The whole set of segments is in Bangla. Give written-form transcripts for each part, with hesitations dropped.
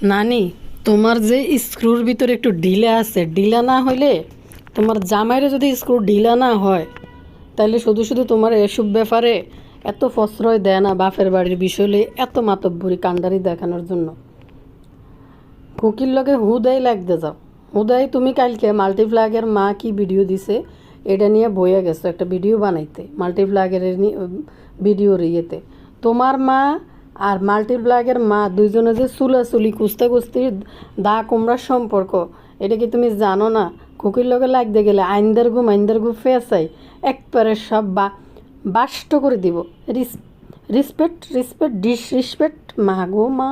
নানি, তোমার যে স্ক্রুর ভিতরে একটু ঢিলা আছে, ঢিলা না হইলে তোমার জামাইরে যদি স্ক্রু ঢিলা না হয় তাহলে শুধু শুধু তোমার এসব ব্যাপারে এত প্রশ্রয় দেয় না বাপের বাড়ির বিষয় লইয়ে এত মাতব্বরি কাণ্ডারি দেখানোর জন্য। খুকির লগে হুদাই লাগতে যাও। হুদাই তুমি কালকে মাল্টিপ্লাগের মা কি ভিডিও দিছে এটা নিয়ে বইয়া গেছো একটা ভিডিও বানাইতে, মাল্টিপ্লাগের ভিডিওর ইয়েতে। তোমার মা আর মাল্টিপ্লাগের মা দুইজনে যে চুলাচুলি কুস্তা কুস্তি দা কুমড়ার সম্পর্ক, এটা কি তুমি জানো না? খুকির লগে লাগতে গেলে আইনদার গু ফেসাই একবারে সব বাষ্ট করে দিব। রিসপেক্ট রিসপেক্ট ডিসরিসপেক্ট মা গো মা।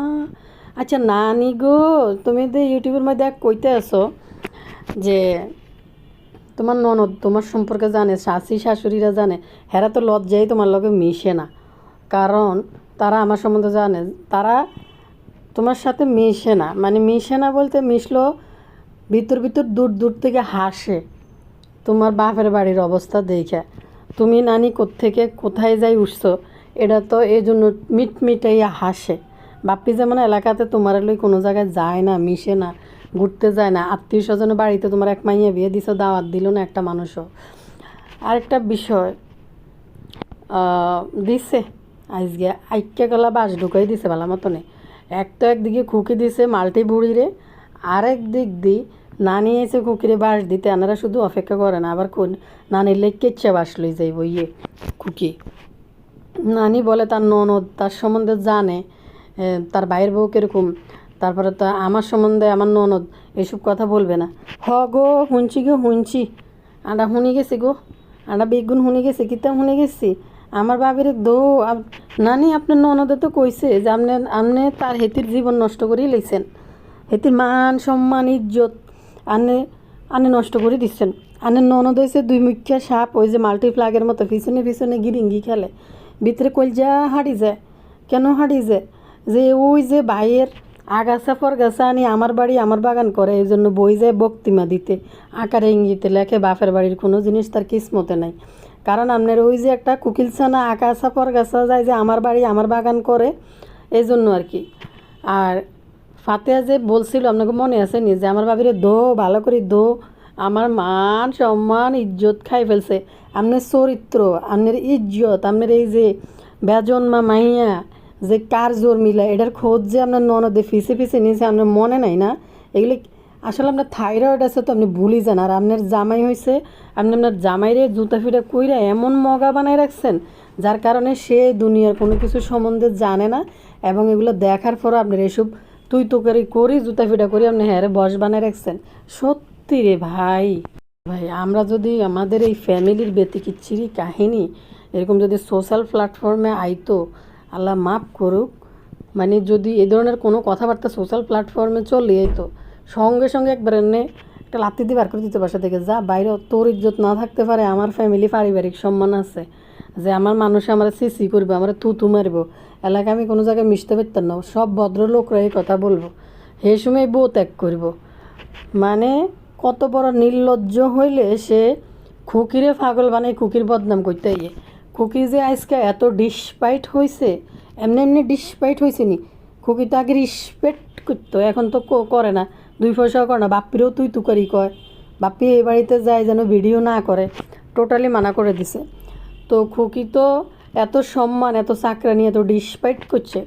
আচ্ছা নানি গো, তুমি তো ইউটিউবের মধ্যে কইতে আছো যে তোমার ননদ তোমার সম্পর্কে জানে, শাশি শাশুড়িরা জানে, হেরা তো লজ্জাই তোমার লগে মিশে না। কারণ তারা আমার সম্বন্ধে জানে, তারা তোমার সাথে মিশে না, মানে মিশে না বলতে মিশলো ভিতর ভিতর দূর দূর থেকে হাসে তোমার বাপের বাড়ির অবস্থা দেখে। তুমি নানি কোত্থেকে কোথায় যাই উঠছো এটা তো এই জন্য মিটমিটাইয়া হাসে। বাপ্পি যেমন এলাকাতে তোমার লই কোনো জায়গায় যায় না, মিশে না, ঘুরতে যায় না, আত্মীয় স্বজনের বাড়িতে তোমার এক মাইয়া বিয়ে দিছো, দাওয়াত দিল না একটা মানুষও। আরেকটা বিষয় দিছে আজকে আইক্যা গলা বাস ঢুকাই দিছে ভালো মতনে। এক তো একদিকে খুকি দিছে মাল্টি বুড়িরে, আরেক দিক দি নানি এসে খুকিরে বাস দিতে, আনারা শুধু অপেক্ষা করে না, আবার কোন নানির লেগ কেচ্ছা বাস লই যাইব ইয়ে খুকি। নানি বলে তার ননদ তার সম্বন্ধে জানে, তার ভাইয়ের বউ কীরকম, তারপরে তো আমার সম্বন্ধে আমার ননদ এসব কথা বলবে না। গো শুনছি গো শুনছি, আডা শুনি গেছি গো, আডা বেগুন শুনি গেছি, কিতাম শুনি গেছি আমার বাবিরে দো। নানি আপনার ননদে তো কইছে যে আপনি তার হেতির জীবন নষ্ট করেই লেগছেন, হেতির মান সম্মান ইজ্জত আনে আনে নষ্ট করে দিচ্ছেন। আনের ননদ হয়েছে দুই মুখ্যা সাপ, ওই যে মাল্টিপ্লাগের মতো পিছনে পিছনে গিরিঙ্গি খেলে, ভিতরে কলজা হাঁড়ি যায়। কেন হাঁড়ি যায়? যে ওই যে ভাইয়ের আগাছা ফরগাছা আনি আমার বাড়ি আমার বাগান করে, এই জন্য বই যায় বক্তিমা দিতে, আকারে ইঙ্গিতে লেখে বাপের বাড়ির কোনো জিনিস তার কিসমতে নাই। কারণ আপনার ওই যে একটা কুকিলছানা আগাছা ফরগাছা যায় যে আমার বাড়ি আমার বাগান করে, এই জন্য আর কি। আর ফাতেহা যে বলছিল আপনাকে মনে আছে নি যে আমার বাবিরে দো ভালো করে দো, আমার মান সম্মান ইজ্জত খাই ফেলছে। আপনার চরিত্র, আপনার ইজ্জত, আপনার এই যে বেজন্মা মাইয়া যে কার জোর মিলা এটার খোঁজ যে আপনার ননদে ফিসে ফিসে নিয়েছে আপনার মনে নাই না? এগুলি আসলে আপনার থাইরয়েড আছে তো আপনি ভুলি যান। আর আপনার জামাই হয়েছে, আপনি আপনার জামাইরে জুতা ফিটা কইরা এমন মগা বানায় রাখছেন যার কারণে সে দুনিয়ার কোনো কিছু সম্বন্ধে জানে না, এবং এগুলো দেখার পরও আপনার এসব তুই তো করি জুতা ফিটা করি আপনি হ্যাঁ বস বানায় রাখছেন। সত্যি রে ভাই, ভাই আমরা যদি আমাদের এই ফ্যামিলির বেতিকিচ্ছিরি কাহিনী এরকম যদি সোশ্যাল প্ল্যাটফর্মে আইতো, আল্লাহ মাফ করুক, মানে যদি এই ধরনের কোনো কথাবার্তা সোশ্যাল প্ল্যাটফর্মে চলে আইতো, সঙ্গে সঙ্গে একবার এনে একটা লাত্তি দিয়ে বার করে দিতে বাসা থেকে, যা বাইরে তোর ইজ্জত না থাকতে পারে, আমার ফ্যামিলি পারিবারিক সম্মান আছে, যে আমার মানুষে আমার সিসি করবে, আমার থু মারব, এলাকায় আমি কোনো জায়গায় মিশতে পারতাম না, সব ভদ্রলোকরা এই কথা বলবো, সেই সময় বউ ত্যাগ করব। মানে কত বড় নির্লজ্জ হইলে সে খুকিরে পাগল বানাই খুকির বদনাম করতে গিয়ে। খুকি যে আজকে এত ডিসপাইট হয়েছে, এমনি এমনি ডিসপাইট হয়েছে নি, খুকি তো আগে রিসপেক্ট করতো, এখন তো করে না, দুই পয়সাও করে না। বাপ্পিরেও তুই তুকারি কয়, বাপ্পি এই বাড়িতে যায় যেন ভিডিও না করে, টোটালি মানা করে দিছে। তো খুকি তো এত সম্মান এত চাকরানি এত ডিসপাইট করছে,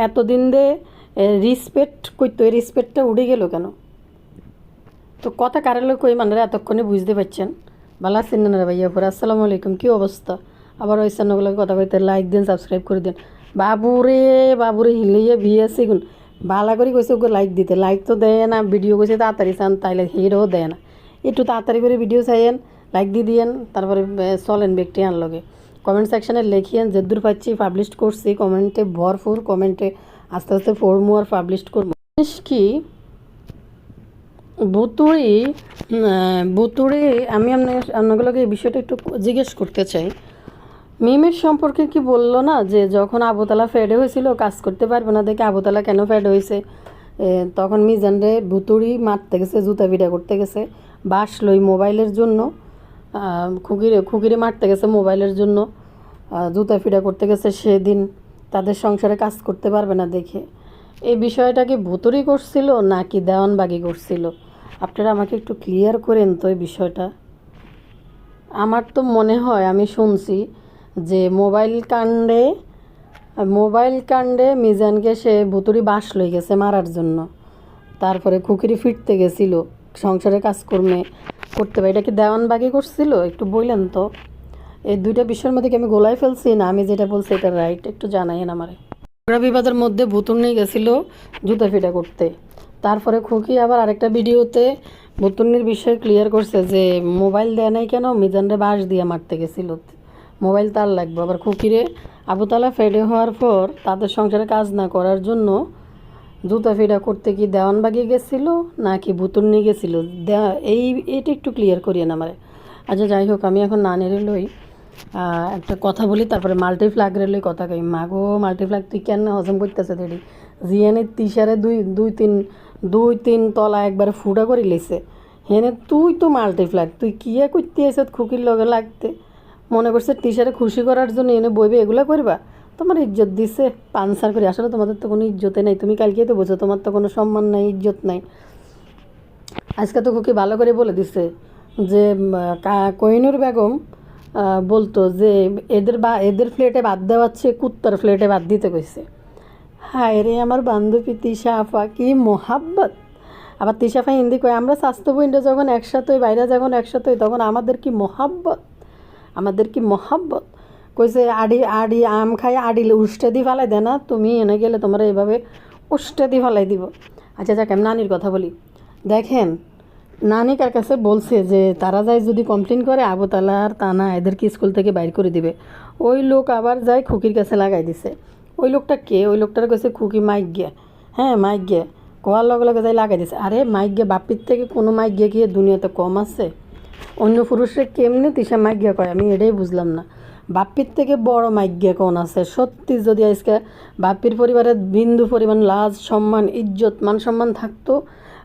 এতদিন দে রিসপেক্ট করতো, এই রিসপেক্টটা উঠে গেল কেন? তো কথা কারেলো কই মানে এতক্ষণে বুঝতে পারছেন। ভালো আছেন না ভাইয়া পুরা? আসসালামু আলাইকুম, কী অবস্থা? আবার ওই চ্যানেলগুলো কথা কইতে লাইক দেন, সাবস্ক্রাইব করে দেন। বাবুরে হিলিয়ে ভিয়ে সিগুন ভালো করে কইছে ওকে লাইক দিতে, লাইক তো দেয় না, ভিডিও কইছে তাড়াতাড়ি চান তাইলে হিরোও দেয় না। একটু তাড়াতাড়ি করে ভিডিও চাইয়েন, লাইক দিয়ে দিয়েন, তারপরে চলেন ব্যক্তি আনলগে কমেন্ট সেকশানে লেখিয়েন যেদূর পাচ্ছি পাবলিশ করছি, কমেন্টে ভরপুর, কমেন্টে আস্তে আস্তে ফর্মু আর পাবলিশ করবো। জিনিস কি বুতুড়ি আমি আপনাগুলোকে এই বিষয়টা একটু জিজ্ঞেস করতে চাই। মিমের সম্পর্কে কি বললো না যে যখন আবুতালা ফেডে হয়েছিল কাজ করতে পারবে না দেখে আবুতালা কেন ফেড হয়েছে, তখন মিজানরে বুতুড়ি মারতে গেছে, জুতা পিটা করতে গেছে, বাস লই মোবাইলের জন্য, খুকিরে মারতে গেছে মোবাইলের জন্য, জুতা ফিটা করতে গেছে সেদিন তাদের সংসারে কাজ করতে পারবে না দেখে। এই বিষয়টা কি ভুতুড়ি করছিল নাকি দেওয়ানবাগি করছিল? আপনারা আমাকে একটু ক্লিয়ার করেন তো এই বিষয়টা। আমার তো মনে হয়, আমি শুনছি যে মোবাইল কাণ্ডে মিজানকে সে ভুতুড়ি বাঁশ লই গেছে মারার জন্য। তারপরে খুকিরি ফিরতে গেছিল সংসারে কাজকর্মে করতে পারে। এটা কি দেওয়ানবাগি করছিল? একটু বললেন তো। এই দুইটা বিষয়ের মধ্যে কি আমি গোলাই ফেলছি, না আমি যেটা বলছি এটা রাইট? একটু জানাইন আমারে। ঝগড়া বিবাদের মধ্যে ভুতুর নিয়ে গেছিল জুতা ফিটা করতে। তারপরে খুকি আবার আরেকটা ভিডিওতে ভুতুর্নির বিষয় ক্লিয়ার করছে যে মোবাইল দেয় নাই কেন, মিজানরে বাঁশ দিয়ে মারতে গেছিল, মোবাইল তার লাগবে। আবার খুকিরে আবুতালা ফেডে হওয়ার পর তাদের সংসারে কাজ না করার জন্য জুতা ফিটা করতে কি দেওয়ানবাগি গেছিল নাকি ভুতুর্নি গেছিল? এইটা একটু ক্লিয়ার করিয়েন আমারে। আচ্ছা যাই হোক, আমি এখন নানিরে লই একটা কথা বলি, তারপরে মাল্টিফ্ল্যাগ রেলই কথা কই। মাগো মাল্টিফ্ল্যাগ তুই কেন হজম করতেছে দেরি? জিয়ানের তিসারে দুই তিন তলা একবারে ফুটা করে লেছে। হেনে তুই তো মাল্টিফ্ল্যাগ, তুই কিয়া করতে এসে খুকির লগে লাগতে মনে করছে টিচারে খুশি করার জন্য এনে বইবে এগুলো করবা? তোমার ইজ্জত দিছে পানসার করে। আসলে তোমাদের তো কোনো ইজ্জতে নাই, তুমি কালকেই তো বোঝো তোমার তো কোনো সম্মান নাই, ইজ্জত নাই। আজকে তো খুকি ভালো করে বলে দিছে যে কোহিনুর বেগম বলতো যে এদের ফ্ল্যাটে বাদ দেওয়াচ্ছে, কুত্তার ফ্ল্যাটে বাদ দিতে কইছে। হায় রে আমার বান্ধবী তিশা আফা, কি মোহাব্বত! আবার তিশা আফা হিন্দি কয়, আমরা স্বাস্থ্য বইন্ডে যখন একসাথে হই, বাইরে যখন একসাথে হই, তখন আমাদের কি মহাব্বত কইছে। আডি আডি আম খাই আডিলে উষ্টে দি ফেলাই দে না, তুমি এনে গেলে তোমার এইভাবে উষ্টে দি ফেলাই দিব। আচ্ছা যাক, আমি নানির কথা বলি। দেখেন, নানি কার কাছে বলছে যে তারা যায় যদি কমপ্লেন করে আবুতালা আর তানা এদেরকে স্কুল থেকে বাইর করে দিবে। ওই লোক আবার যায় খুকির কাছে লাগাই দিছে। ওই লোকটা কে? ওই লোকটার কাছে খুকি মাইক গে, হ্যাঁ মাইক গে কোয়ার লগে লগে যাই লাগাই দিছে। আরে মাইক গে বাপির থেকে কোনো মাইক গে গিয়ে দুনিয়াতে কম আছে? অন্য পুরুষের কেমনে তিসা মাইক গে কয়, আমি এটাই বুঝলাম না। বাপির থেকে বড় মাইক গে কোন আছে? সত্যি যদি আজকে বাপির পরিবারের বিন্দু পরিমাণ লাজ সম্মান ইজ্জত মান সম্মান থাকতো,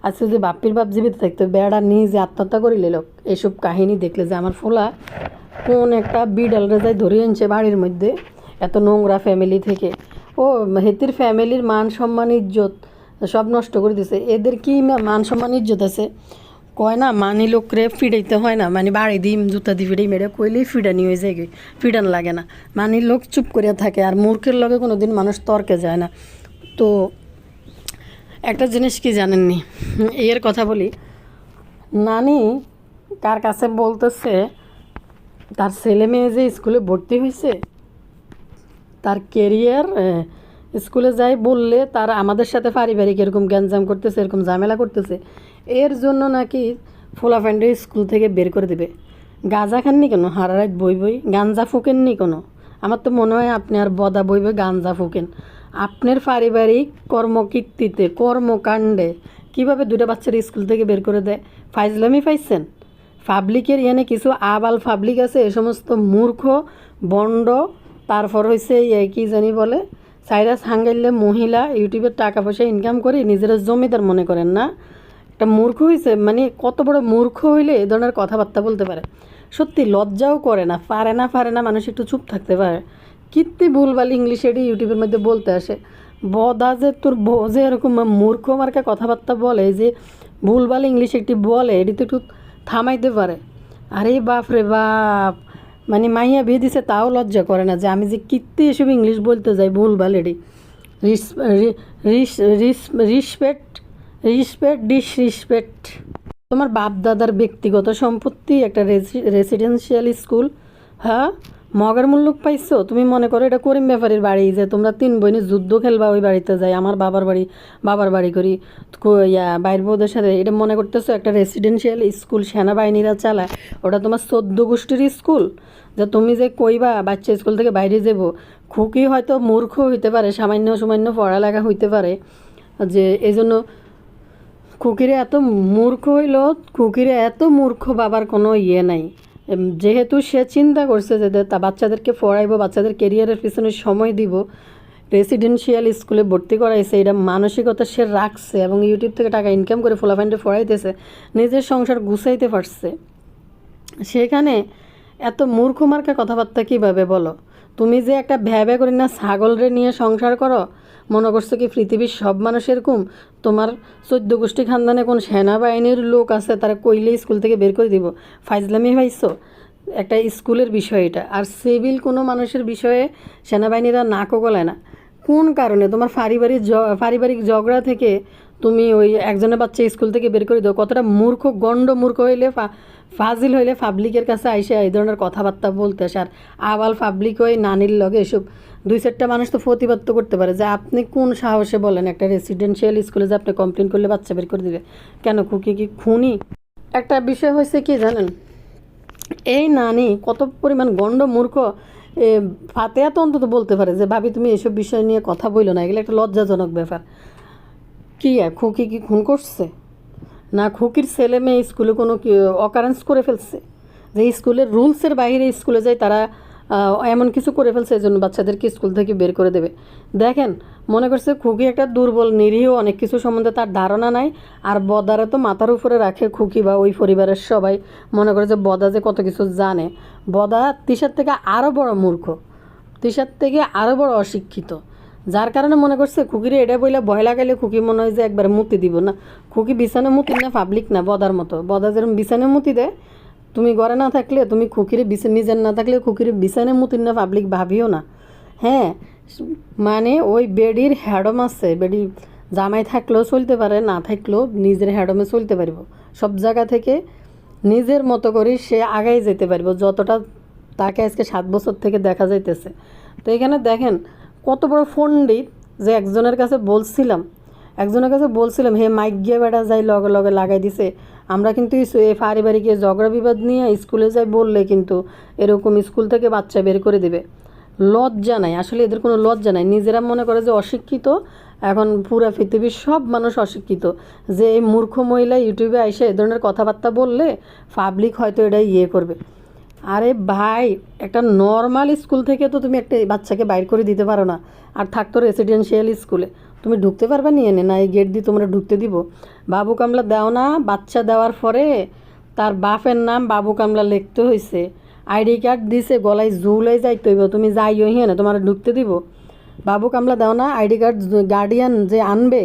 আজকে যদি বাপির বাপ জীবিত থাকতো, বেড়া নিজে আত্মহত্যা করে নিল। এসব কাহিনী দেখলে যে আমার ফোলা কোন একটা বিড়ালরে যাই ধরে আনছে বাড়ির মধ্যে এত নোংরা ফ্যামিলি থেকে, ও হেতির ফ্যামিলির মান সম্মান ইজ্জত সব নষ্ট করে দিছে। এদের কি মান সম্মান ইজ্জত আছে? কয় না মানি লোকরে ফিডাইতে হয় না, মানে বাড়ি দিই জুতা দি ফিডাই মেরে কইলেই ফিডানি হয়ে যায়, ফিডান লাগে না। মানি লোক চুপ করিয়া থাকে, আর মূর্খের লগে কোনো দিন মানুষ তর্কে যায় না। তো একটা জিনিস কি জানেননি, এর কথা বলি। নানি কার কাছে বলতেছে তার ছেলে মেয়ে যে স্কুলে ভর্তি হয়েছে, তার কেরিয়ার স্কুলে যাই বললে তারা আমাদের সাথে পারিবারিক এরকম গ্যাঞ্জাম করতেছে, এরকম ঝামেলা করতেছে, এর জন্য নাকি ফোলাফ্যান্ডে স্কুল থেকে বের করে দেবে। গাঁজা খাননি কেন হারা রাত বই গাঞ্জা ফুকেননি কোনো? আমার তো মনে হয় আপনি আর বদা বইবে গাঞ্জা ফুকেন। আপনার পারিবারিক কর্মকীর্তিতে কর্মকাণ্ডে কীভাবে দুটো বাচ্চার স্কুল থেকে বের করে দেয়? ফাইজলামি পাইছেন? পাবলিকের ইয়ানে কিছু আবাল পাবলিক আছে, এ সমস্ত মূর্খ বন্ড। তারপর হয়েছে কি জানি বলে সাইরাস হাঙ্গাইলে মহিলা ইউটিউবের টাকা পয়সা ইনকাম করে নিজেরা জমিদার মনে করেন না? একটা মূর্খ হয়েছে, মানে কত বড় মূর্খ হইলে এ ধরনের কথাবার্তা বলতে পারে? সত্যি লজ্জাও করে না, পারে না মানুষ একটু চুপ থাকতে পারে? কীর্তি ভুলভাল ইংলিশ এটি ইউটিউবের মধ্যে বলতে আসে। বদা যে তোর যে এরকম মূর্খ মার্কা কথাবার্তা বলে, যে ভুলভাল ইংলিশ একটি বলে, এটি তো একটু থামাইতে পারে। আরে বাপ রে বাপ, মানে মাইয়া বিয়ে দিছে তাও লজ্জা করে না যে আমি যে কীর্তি এসব ইংলিশ বলতে যাই ভুলভাল। এটি রিসপেক্ট ডিসরিসপেক্ট। তোমার বাপ দাদার ব্যক্তিগত সম্পত্তি একটা রেসিডেন্সিয়াল স্কুল, হ্যাঁ মগার মূল্য পাইছো? তুমি মনে করো এটা করিম ব্যাপারীর বাড়ি যে তোমরা তিন বোনে যুদ্ধ খেলবা, ওই বাড়িতে যাই আমার বাবার বাড়ি করি বাইর বউদের সাথে, এটা মনে করতেছো একটা রেসিডেন্সিয়াল স্কুল সেনাবাহিনীরা চালায়? ওটা তোমার 14 গোষ্ঠীর স্কুল যে তুমি যে কইবা বাচ্চা স্কুল থেকে বাইরে যাবো? খুকি হয়তো মূর্খ হইতে পারে, সামান্য পড়ালেখা হইতে পারে, যে এই জন্য খুকিরে এত মূর্খ হইল। খুকিরে এত মূর্খ বাবার কোনো ইয়ে নাই, যেহেতু সে চিন্তা করছে যে তা বাচ্চাদেরকে পড়াইবো, বাচ্চাদের কেরিয়ারের পিছনে সময় দিব, রেসিডেন্সিয়াল স্কুলে ভর্তি করাইছে, এটা মানসিকতা সে রাখছে এবং ইউটিউব থেকে টাকা ইনকাম করে ফোলাফ্যান্ডে পড়াইতেছে, নিজের সংসার গুছাইতে পারছে। সেখানে এত মূর্খ মার্কা কথাবার্তা কীভাবে বলো? তুমি যে একটা ভ্যাবে করি না ছাগলরে নিয়ে সংসার করো, মনে করছো কি পৃথিবীর সব মানুষ এরকম? তোমার 14 গোষ্ঠী খানদানে কোন সেনাবাহিনীর লোক আছে তারা কইলে স্কুল থেকে বের করে দিব? ফাইজলামি পাইছো? একটা স্কুলের বিষয় এটা, আর সিভিল কোনো মানুষের বিষয়ে সেনাবাহিনীরা নাকও গলায় না। কোন কারণে তোমার পারিবারিক ঝগড়া থেকে তুমি ওই একজনের বাচ্চা স্কুল থেকে বের করে দাও? কতটা মূর্খ, গণ্ড মূর্খ হইলে, ফাজিল হইলে পাবলিকের কাছে আইসে এই ধরনের কথাবার্তা বলতে আসে। আর আবাল পাবলিক হয়ে নানির লগে এসব 2-4টা মানুষ তো প্রতিবাদ তো করতে পারে যে আপনি কোন সাহসে বলেন একটা রেসিডেন্সিয়াল স্কুলে যে আপনি কমপ্লেন করলে বাচ্চা বের করে দিবে? কেন, খুকি কি খুনি? একটা বিষয় হয়েছে কি জানেন, এই নানি কত পরিমাণ গণ্ড মূর্খ, ফাতেহা তো অন্তত বলতে পারে যে ভাবি তুমি এসব বিষয় নিয়ে কথা বইলো না, এগুলো একটা লজ্জাজনক ব্যাপার। কি খুকি কি খুন করছে? না খুকির ছেলে মেয়ে স্কুলে কোনো অকারেন্স করে ফেলছে যে স্কুলের রুলসের বাইরে স্কুলে যায় তারা এমন কিছু করে ফেলছে এই জন্য বাচ্চাদেরকে স্কুল থেকে বের করে দেবে? দেখেন, মনে করছে খুকি একটা দুর্বল, নিরীহ, অনেক কিছু সম্বন্ধে তার ধারণা নাই। আর বদারে তো মাথার উপরে রাখে খুকি বা ওই পরিবারের সবাই, মনে করে যে বদা যে কত কিছু জানে। বদা তিশার থেকে আরও বড় মূর্খ, তিশার থেকে আরও বড় অশিক্ষিত, যার কারণে মনে করছে খুকিরে এটা বইলে ভয় লাগাইলে খুকি মনে হয় যে একবার মুতি দিব না। খুকি বিছানে মুতি না, পাবলিক না, বদার মতো। বদা যেরকম বিছানে মুতি দেয়, তুমি ঘরে না থাকলে, তুমি খুকিরে নিজের না থাকলে খুকিরে বিছানে মুতির না, পাবলিক ভাবিও না। হ্যাঁ, মানে ওই বেডির হ্যাডম আছে, বেডি জামাই থাকলেও চলতে পারে, না থাকলেও নিজের হ্যাডমে চলতে পারবো। সব জায়গা থেকে নিজের মতো করে সে আগাই যেতে পারবো, যতটা তাকে আজকে 7 বছর থেকে দেখা যাইতেছে। তো এখানে দেখেন কত বড় পণ্ডিত, যে একজনের কাছে বলছিলাম হে মাইক গিয়ে বেটা যাই লগে লগে লাগাই দিছে। আমরা কিন্তু এই পারিবারিক ঝগড়া বিবাদ নিয়ে স্কুলে যাই বললে কিন্তু এরকম স্কুল থেকে বাচ্চা বের করে দেবে। লজ্জা নাই, আসলে এদের কোনো লজ্জা নাই। নিজেরা মনে করে যে অশিক্ষিত, এখন পুরা পৃথিবীর সব মানুষ অশিক্ষিত, যে এই মূর্খ মহিলা ইউটিউবে এসে এ ধরনের কথাবার্তা বললে পাবলিক হয়তো এটা করবে। আরে ভাই, একটা নর্মাল স্কুল থেকে তো তুমি একটা বাচ্চাকে বাইর করে দিতে পারো না, আর থাকতো রেসিডেন্সিয়াল স্কুলে, তুমি ঢুকতে পারবে নিয়ে না এই গেট দিয়ে তোমরা ঢুকতে দিব? বাবু কামলা দাও না, বাচ্চা দেওয়ার পরে তার বাপের নাম বাবু কামলা লিখতে হয়েছে, আইডি কার্ড দিছে, গলায় ঝুলাই যাইতে হইব, তুমি যাইও হিয়ে না, তোমার ঢুকতে দিব? বাবু কামলা দাও না, আইডি কার্ড গার্ডিয়ান যে আনবে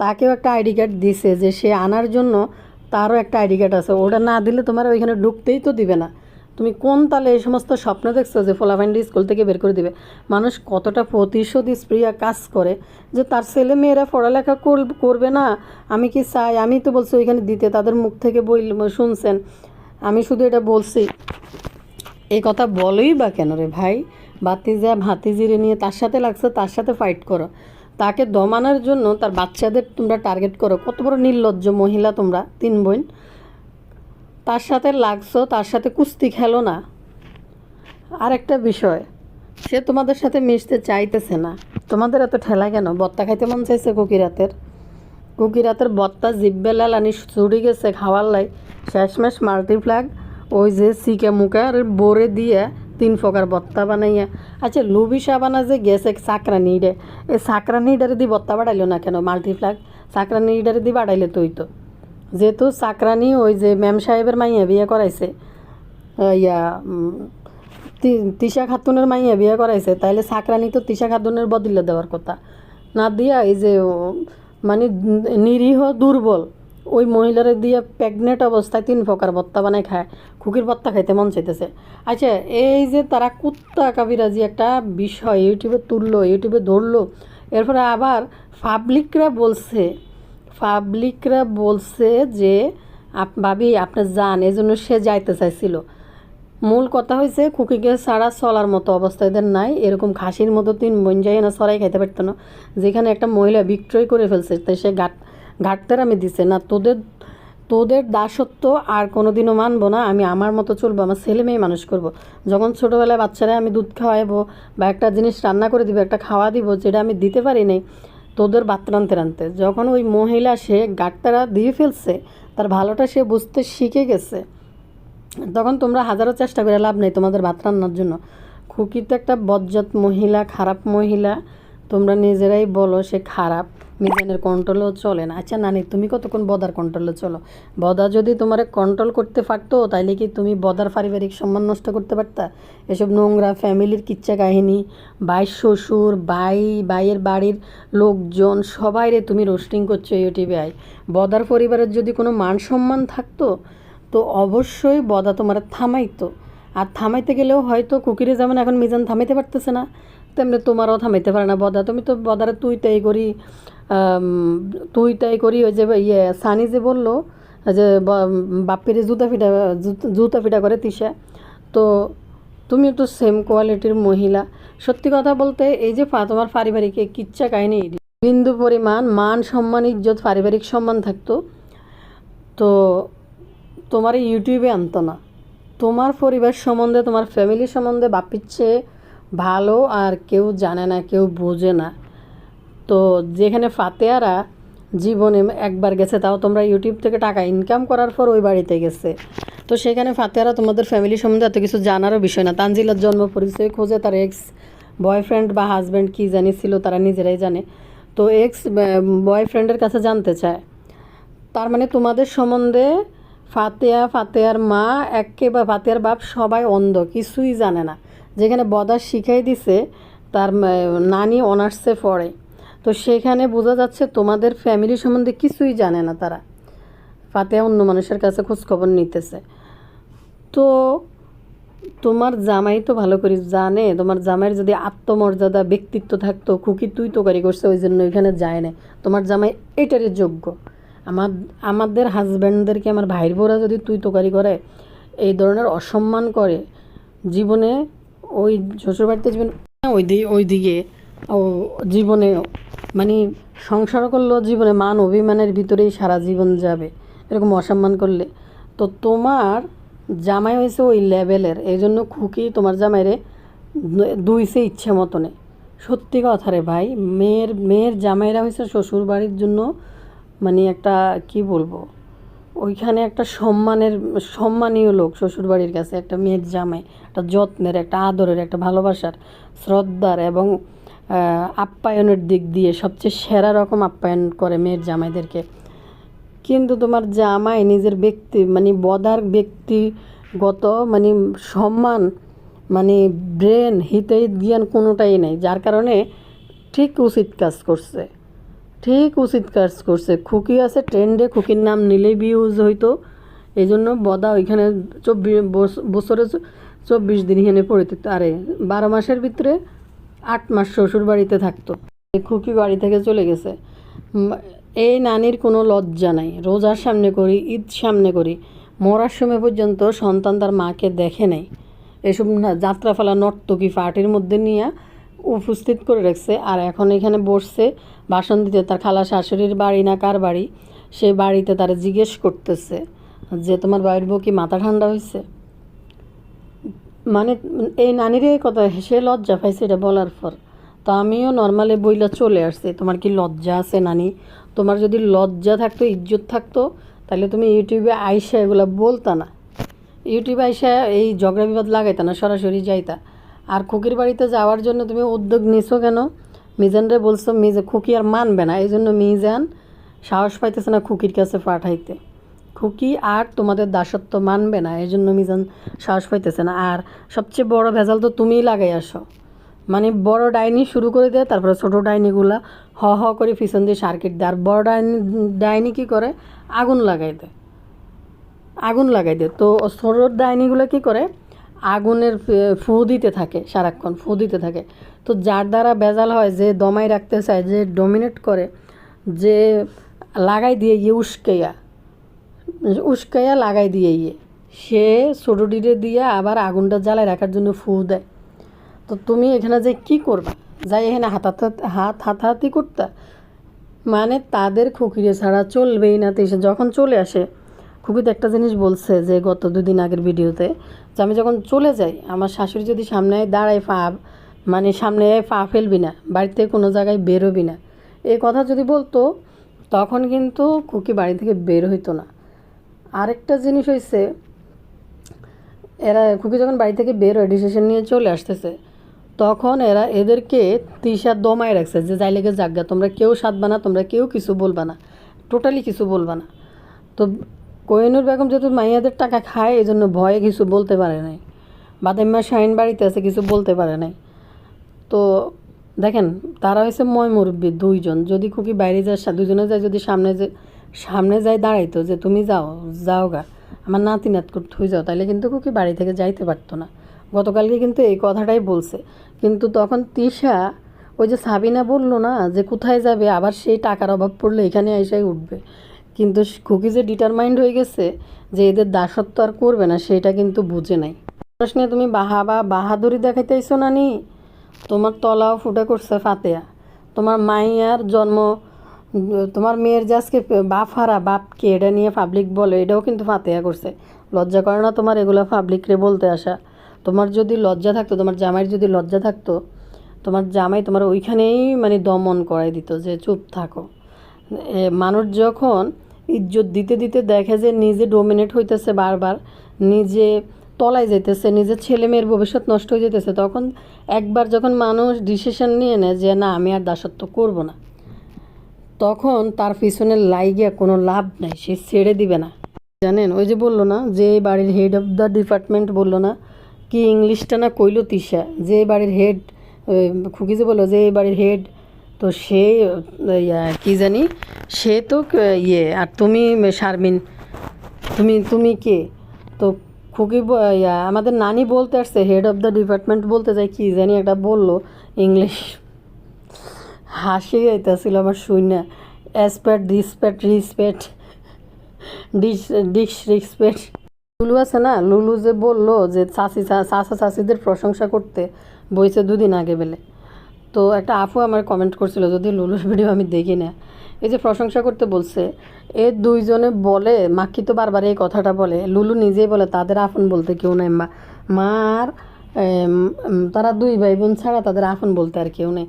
তাকেও একটা আইডি কার্ড দিছে, যে সে আনার জন্য তারও একটা আইডি কার্ড আছে, ওটা না দিলে তোমার ওইখানে ঢুকতেই তো দিবে না। তুমি কোন তালে এই সমস্ত স্বপ্ন দেখছো যে ফোলাফাইন্ডি স্কুল থেকে বের করে দিবে? মানুষ কতটা প্রতিশোধ স্প্রিয়া কাজ করে যে তার ছেলে মেয়েরা পড়ালেখা করবে না। আমি কি চাই? আমি তো বলছি ওইখানে দিতে, তাদের মুখ থেকে বই শুনছেন। আমি শুধু এটা বলছি, এই কথা বলোই বা কেন রে ভাই? ভাতিজিরে নিয়ে তার সাথে লাগছে, তার সাথে ফাইট করো, তাকে দমানোর জন্য তার বাচ্চাদের তোমরা টার্গেট করো। কত বড় নির্লজ্জ মহিলা তোমরা 3 বোন, তার সাথে লাগছো, তার সাথে কুস্তি খেলো না। আর একটা বিষয়, সে তোমাদের সাথে মিশতে চাইতেছে না। তোমাদের এত ঠেলা কেন? বত্তা খাইতে মন চাইছে কুকিরাতের বত্তা জিব্বে লালানি চুরি গেছে খাওয়ার লাই, শেষমেশ মাল্টিপ্লাগ ওই যে সিকে মুখার বোরে দিয়ে 3 প্রকার বত্তা বানাইয়া। আচ্ছা, লুবি সাবানা যে গেছে চাকরানিডে, এই চাকরানিডারে দিয়ে বত্তা বাড়াইলো না কেন? মাল্টিপ্লাগ চাকরানিডারে দিয়ে বাড়াইলে তুই তো, যেহেতু চাকরানি ওই যে ম্যাম সাহেবের মাইয়া বিয়ে করাইছে, ইয়া তিশা খাতুনের মাইয়া বিয়ে করাইছে, তাইলে চাকরানি তো তিশা খাতুনের বদলে দেওয়ার কথা না দিয়া এই যে মানে নিরীহ দুর্বল ওই মহিলারে দিয়ে প্রেগনেন্ট অবস্থায় 3 প্রকার ভর্তা বানায় খায়। খুকির ভর্তা খাইতে মন চাইতেছে। আচ্ছা, এই যে তারা কুত্তা কাবিরাজি একটা বিষয় ইউটিউবে তুললো, ইউটিউবে ধরলো, এরপরে আবার পাবলিকরা বলছে যে ভাবি আপনি যান, এজন্য সে যাইতে চাইছিল। মূল কথা হয়েছে খুকিকে ছাড়া চলার মতো অবস্থা এদের নাই। এরকম খাসির মতো 3 বোন যাই না সরাই খাইতে পারতো না, যেখানে একটা মহিলা বিক্রয় করে ফেলছে, তাই সে ঘাটতেরামি দিছে না। তোদের দাসত্ব আর কোনোদিনও মানবো না। আমি আমার মতো চলবো, আমার ছেলে মেয়ে মানুষ করব। যখন ছোটোবেলায় বাচ্চারা আমি দুধ খাওয়াবো বা একটা জিনিস রান্না করে দিব, একটা খাওয়া দিব, যেটা আমি দিতে পারি নাই তোদের ভাত রানতে, যখন ওই মহিলা সে গাটতারা দিয়ে ফেলছে, তার ভালোটা সে বুঝতে শিখে গেছে, তখন তোমরা হাজারো চেষ্টা করে লাভ নেই তোমাদের ভাত রান্নার জন্য। খুকি তো একটা বজ্জাত মহিলা, খারাপ মহিলা, তোমরা নিজেরাই বলো সে খারাপ। মিজানের কন্ট্রোলও চলে না। আচ্ছা নানি, তুমি কতক্ষণ বদার কন্ট্রোলে চলো? বদা যদি তোমার কন্ট্রোল করতে পারতো তাইলে কি তুমি বদার পারিবারিক সম্মান নষ্ট করতে পারতা? এসব নোংরা ফ্যামিলির কিচ্ছা কাহিনী, ভাই শ্বশুর, ভাইয়ের বাড়ির লোকজন সবাইরে তুমি রোস্টিং করছো ইউটিউবে। বদার পরিবারের যদি কোনো মান সম্মান থাকতো তো অবশ্যই বদা তোমার থামাইতো। আর থামাইতে গেলেও হয়তো কুকিরে যেমন এখন মিজান থামাইতে পারতেছে না, তেমনি তোমারও থামাইতে পারে না বদা। তুমি তো বদারে তুই তাই করি ওই যে সানি যে বললো যে বাপ্পিরে জুতা ফিটা করে তিশা, তো তুমিও তো সেম কোয়ালিটির মহিলা। সত্যি কথা বলতে এই যে তোমার পারিবারিক কিচ্ছা কাহিনী, বিন্দু পরিমাণ মান সম্মান ইজ্জত পারিবারিক সম্মান থাকতো তো তোমার ইউটিউবে আনতো না। তোমার পরিবার সম্বন্ধে, তোমার ফ্যামিলি সম্বন্ধে বাপ্পির চেয়ে ভালো আর কেউ জানে না, কেউ বোঝে না। তো যেখানে ফাতেহারা জীবনে একবার গেছে, তাও তোমরা ইউটিউব থেকে টাকা ইনকাম করার পর ওই বাড়িতে গেছে, তো সেখানে ফাতেহারা তোমাদের ফ্যামিলি সম্বন্ধে এত কিছু জানারও বিষয় না। তানজিলার জন্ম পরিচয় খোঁজে, তার এক্স বয়ফ্রেন্ড বা হাজব্যান্ড কী জানি ছিল তারা নিজেরাই জানে, তো এক্স বয়ফ্রেন্ডের কাছে জানতে চায়। তার মানে তোমাদের সম্বন্ধে ফাতেহার মা বা ফাতেহার বাপ সবাই অন্ধ, কিছুই জানে না। যেখানে বদা শিখাই দিছে তার নানি অনার্সে পড়ে, তো সেখানে বোঝা যাচ্ছে তোমাদের ফ্যামিলি সম্বন্ধে কিছুই জানে না তারা। ফাতেহা অন্য মানুষের কাছে খোঁজখবর নিতেছে। তো তোমার জামাই তো ভালো করে জানে, তোমার জামাইয়ের যদি আত্মমর্যাদা ব্যক্তিত্ব থাকতো, খুকি তুই তোকারি করছে ওই জন্য ওইখানে যায় না। তোমার জামাই এটারই যোগ্য। আমাদের হাজব্যান্ডদেরকে, আমার ভাইয়ের বোরা যদি তুই তোকারি করে, এই ধরনের অসম্মান করে, জীবনে ওই শ্বশুরবাড়িতে ওইদিকে ও জীবনে মানে সংসার করলেও জীবনে মান অভিমানের ভিতরেই সারা জীবন যাবে এরকম অসম্মান করলে। তো তোমার জামাই হয়েছে ওই লেভেলের, এই জন্য খুকি তোমার জামাইরে দুইছে ইচ্ছে মতনে। সত্যি কথা রে ভাই, মেয়ের জামাইরা হয়েছে শ্বশুর বাড়ির জন্য মানে একটা কি বলবো, ওইখানে একটা সম্মানীয় লোক শ্বশুরবাড়ির কাছে। একটা মেয়ের জামাই একটা যত্নের, একটা আদরের, একটা ভালোবাসার, শ্রদ্ধার এবং আপ্যায়নের দিক দিয়ে সবচেয়ে সেরা রকম আপ্যায়ন করে মেয়ের জামাইদেরকে। কিন্তু তোমার জামাই নিজের বদার ব্যক্তিগত সম্মান ব্রেন হিতে জ্ঞান কোনোটাই নেই, যার কারণে ঠিক উচিত কাজ করছে। খুকি আছে ট্রেন্ডে, খুকির নাম নিলেই ভিউজ হইতো, এই জন্য বদা ওইখানে 24 দিন এখানে পড়ে থাকতো। আরে 12 মাসের ভিতরে 8 মাস শ্বশুর বাড়িতে থাকতো। খুকি বাড়ি থেকে চলে গেছে। এই নানির কোনো লজ্জা নাই। রোজার সামনে করি, ঈদ সামনে করি, মরার সময় পর্যন্ত সন্তান তার মাকে দেখে নেই। এসব যাত্রাপালা নর্তকী পার্টির মধ্যে নিয়ে উপস্থিত করে রাখছে, আর এখন এখানে বসছে ভাষণ দিতে। তার খালা শাশুড়ির বাড়ি না কার বাড়ি, সেই বাড়িতে তারা জিজ্ঞেস করতেছে যে তোমার বাড়ির বউ কি মাথা ঠান্ডা হয়েছে? এই নানির এই কথা সে লজ্জা পাইছে এটা বলার পর। তো আমিও নর্মালি বইলা চলে আসছি, তোমার কি লজ্জা আছে নানি? তোমার যদি লজ্জা থাকতো, ইজ্জত থাকতো, তাহলে তুমি ইউটিউবে আইসা এগুলো বলতা না। ইউটিউবে আইসা এই ঝগড়া বিবাদ লাগাইতা না, সরাসরি যাইতা। আর খুকির বাড়িতে যাওয়ার জন্য তুমি উদ্যোগ নিছো কেন? মিজানরে বলছো, খুকি আর মানবে না, এই জন্য মিজান সাহস পাইতেছে না খুকির কাছে পাঠাইতে। খুকি আর তোমাদের দাসত্ব মানবে না, এই জন্য মিজান সাহস পাইতেছে না। আর সবচেয়ে বড় ভেজাল তো তুমিই লাগাই আসো। বড় ডাইনি শুরু করে দেয়, তারপরে ছোটো ডাইনিগুলা করে পিছন দিয়ে সার্কিট দেয়। আর বড় ডাইনি কী করে? আগুন লাগাই দেয়। তো ছোটো ডাইনিগুলো কী করে? আগুনের ফু দিতে থাকে, সারাক্ষণ ফু দিতে থাকে। তো যার দ্বারা ভেজাল হয়, যে দমাই রাখতে চায়, যে ডমিনেট করে, যে লাগাই দিয়ে উস্কাইয়া লাগাই দিয়ে সে ছোটো ডিরে দিয়ে আবার আগুনটা জ্বালায় রাখার জন্য ফু দেয়। তো তুমি এখানে যে কি করবা? যাই এখানে হাতাহাতি করতা? তাদের খুকিরে ছাড়া চলবেই না। তো যখন চলে আসে, খুবই তো একটা জিনিস বলছে যে গত 2 দিন আগের ভিডিওতে, যে আমি যখন চলে যাই, আমার শাশুড়ি যদি সামনে দাঁড়ায় সামনে পা ফেলবি না, বাড়িতে কোনো জায়গায় বেরোবি না, এই কথা যদি বলতো, তখন কিন্তু খুকি বাড়ি থেকে বের হইতো না। আরেকটা জিনিস হয়েছে, খুকি যখন বাড়ি থেকে বের হয়, ডিসিশন নিয়ে চলে আসতেছে, তখন এদেরকে তিশা দমায় রাখছে যে যাই লেগে জাগা, তোমরা কেউ সাধবা না, তোমরা কেউ কিছু বলবা না, টোটালি কিছু বলবা না। তো কোহিনূর বেগম যেহেতু মাইয়াদের টাকা খায় এই জন্য ভয়ে কিছু বলতে পারে নাই। বাদাম্মা শাহিন বাড়িতে আছে, কিছু বলতে পারে নাই। তো দেখেন তারা হয়েছে ময় মুরব্বী দুইজন, যদি খুকি বাইরে যায় দুজনে যায়, যদি সামনে যায় দাঁড়াইতো যে তুমি যাও গা আমার নাতি নাত করতে হয়ে যাও, তাহলে কিন্তু খুকি বাড়ি থেকে যাইতে পারতো না। গতকালকে কিন্তু এই কথাটাই বলছে। কিন্তু তখন তিশা ওই যে সাবিনা বললো না যে কোথায় যাবে, আবার সেই টাকার অভাব পড়লে এখানে এসেই উঠবে। কিন্তু খুকি যে ডিটারমাইন্ড হয়ে গেছে যে এদের দাসত্ব আর করবে না, সেটা কিন্তু বুঝে নাই। নিয়ে তুমি বাহাদুরি দেখাইতেইছো না নি, তোমার তলাও ফুটা করছে ফাতেয়া। তোমার মাইয়ার জন্ম, তোমার মেয়ের যে আজকে বাপ হারা বাপকে এটা নিয়ে পাবলিক বলে, এটাও কিন্তু ফাতেয়া করছে। লজ্জা করে না তোমার এগুলো পাবলিকরে বলতে আসা? তোমার যদি লজ্জা থাকতো, তোমার জামাইয়ের যদি লজ্জা থাকতো, তোমার জামাই তোমার ওইখানেই মানে দমন করাই দিত যে চুপ থাকো। মানুষ যখন ইজ্জত দিতে দিতে দেখে যে নিজে ডোমিনেট হইতেছে, বারবার নিজে তলায় যেতেছে, নিজের ছেলে মেয়ের ভবিষ্যৎ নষ্ট হয়ে যেতেছে, তখন একবার যখন মানুষ ডিসিশন নিয়ে নেয় যে না আমি আর দাসত্ব করব না, তখন তার পিছনে লাইগিয়া কোনো লাভ নাই, সে ছেড়ে দিবে না। জানেন ওই যে বললো না যে বাড়ির হেড অফ দ্য ডিপার্টমেন্ট, বললো না কি ইংলিশটা না কইলো তিশা, যে বাড়ির হেড, খুকি যে বললো যে এই বাড়ির হেড, তো সে কি জানি সে তো আর তুমি শারমিন, তুমি কে? তো খুকি আমাদের নানি বলতে আসছে হেড অফ দ্য ডিপার্টমেন্ট বলতে যাই কি জানি একটা বললো ইংলিশ, হাসি যাইতেছিল আমার শুনে। অ্যাসপ্যাট রিসপেক্ট রিসপেক্ট। লুলু আছে না, লুলু যে বললো যে চাচা চাচিদের প্রশংসা করতে বইছে দুদিন আগে বেলে। তো একটা আপু আমার কমেন্ট করছিল, যদি লুলুর ভিডিও আমি দেখি না, এই যে প্রশংসা করতে বলছে, এ দুইজনে বলে, মাক্কি তো বারবার এই কথাটা বলে, লুলু নিজেই বলে তাদের আপন বলতে কেউ নেই, মার তারা দুই ভাই বোন ছাড়া তাদের আপন বলতে আর কেউ নেই।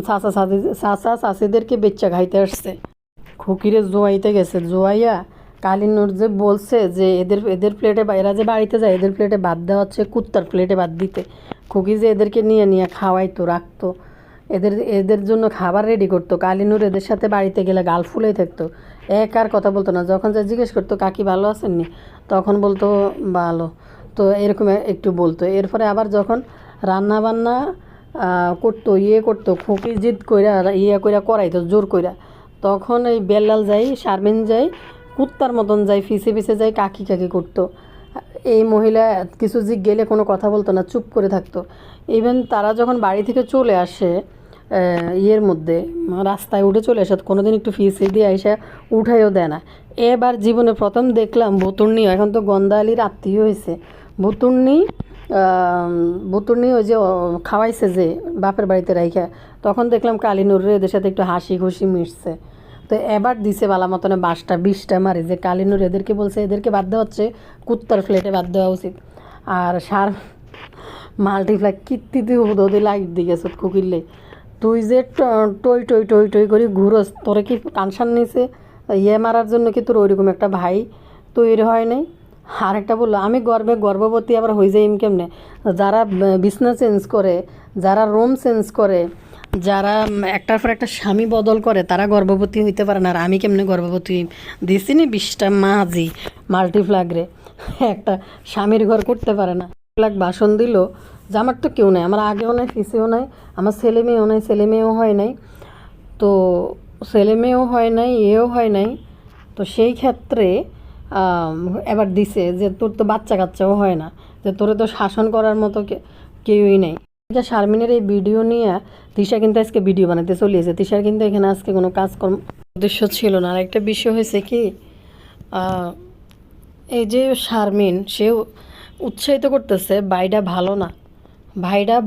চাচা চাচিদেরকে বেচ্চা খাইতে আসছে, খুকিরে জোয়াইতে গেছে, জোয়াইয়া কালিনুর যে বলছে যে এদের প্লেটে, এরা যে বাড়িতে যায় এদের প্লেটে ভাত দেওয়া হচ্ছে কুত্তার প্লেটে ভাত দিতে, খুকি যে এদেরকে নিয়ে খাওয়াইতো, রাখতো, এদের জন্য খাবার রেডি করতো। কালিনুর এদের সাথে বাড়িতে গেলে গাল ফুলেই থাকতো, আর কথা বলতো না। যখন যা জিজ্ঞেস করতো কাকি ভালো আছেননি, তখন বলতো ভালো, তো এরকম একটু বলতো। এরপরে আবার যখন রান্না বান্না করতো খুকি জিদ কইরা কইরা করাইতো জোর কইরা, তখন এই বেল্লাল যাই, শারমিন যাই, কুত্তার মতন যাই, পিছে যাই কাকি করতো। এই মহিলা কিছু গেলে কোনো কথা বলতো না, চুপ করে থাকতো। ইভেন তারা যখন বাড়ি থেকে চলে আসে মধ্যে রাস্তায় উঠে চলে আসে, কোনোদিন একটু ফিসে দিয়ে এসে উঠাইও দেয় না। এবার জীবনে প্রথম দেখলাম বুতুর্নি, এখন তো গন্ধা আলীর আত্মীয় হয়েছে, বুতুর্নি ওই যে খাওয়াইছে যে বাপের বাড়িতে রাইখা, তখন দেখলাম কালিনুরের এদের সাথে একটু হাসি খুশি মিশছে। তো এবার দিছে বালা মতনে 20টা মারে যে কালিনুর এদেরকে বলছে এদেরকে বাদ দেওয়া হচ্ছে, কুত্তার ফ্লেটে বাদ দেওয়া উচিত। আর মাল্টিপ্লাই কীর্তিতে ওদের লাইট দিয়ে গেছ কুকিরলে, তুই যে টই করি ঘুরোস, তোরে কি কানসান নিছে মারার জন্য কি তোর ওইরকম একটা ভাই তৈরি হয় নাই? আরেকটা বললো আমি গর্ভবতী আবার হয়ে যাই কেমনে? যারা বিছনা চেঞ্জ করে, যারা রুম চেঞ্জ করে, যারা একটার পর একটা স্বামী বদল করে, তারা গর্ভবতী হইতে পারে না, আর আমি কেমনে গর্ভবতী হইম? দিছি নি 20টা মাঝি মাল্টিপ্লাগরে, একটা স্বামীর ঘর করতে পারে না। বাসন দিল যে আমার তো কেউ নাই, আমার আগেও নাই পিছেও নাই, আমার ছেলে মেয়েও নাই, ছেলে মেয়েও হয় নাই, তো ছেলে মেয়েও হয় নাই, এও হয় নাই। তো সেই ক্ষেত্রে এবার দিছে যে তোর তো বাচ্চা কাচ্চাও হয় না, যে তোরে তো শাসন করার মতো কেউই নেই। শারমিনের এই ভিডিও নিয়ে তিশা কিন্তু আজকে ভিডিও বানাতে চলিয়েছে। তিশার কিন্তু এখানে আজকে কোনো কাজকর্ম উদ্দেশ্য ছিল না। আর একটা বিষয় হয়েছে কি, এই যে শারমিন সে উৎসাহিত করতেছে ভাইটা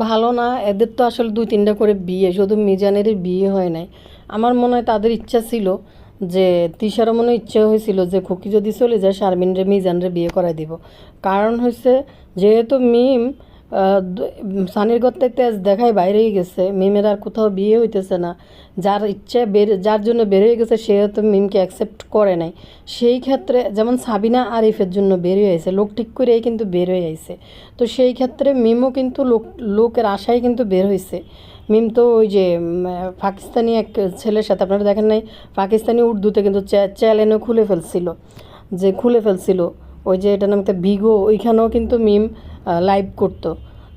ভালো না, এদের তো আসলে 2-3টা করে বিয়ে, শুধু মিজানেরই বিয়ে হয় নাই। আমার মনে হয় তাদের ইচ্ছা ছিল যে তিশারও মনে ইচ্ছা হয়েছিল যে খুকি যদি চলে যায় শারমিনরে মিজানরে বিয়ে করাই দিব। কারণ হচ্ছে যেহেতু মিম সানির গত্তে তেজ দেখায় বাইরেই গেছে, মিমের আর কোথাও বিয়ে হইতেছে না, যার ইচ্ছা যার জন্য বেরিয়ে গেছে সে তো মিমকে অ্যাকসেপ্ট করে নাই। সেই ক্ষেত্রে যেমন সাবিনা আরিফের জন্য বেরিয়ে আইছে, লোক ঠিক করেই কিন্তু বের হয়ে আইছে। তো সেই ক্ষেত্রে মিমও কিন্তু লোকের আশায় কিন্তু বের হয়েছে। মিম তো ওই যে পাকিস্তানি এক ছেলের সাথে, আপনারা দেখেন নাই, পাকিস্তানি উর্দুতে কিন্তু চ্যানেলও খুলে ফেলছিল ওই যে এটার নাম ভিগো, ওইখানেও কিন্তু মিম লাইভ করতো।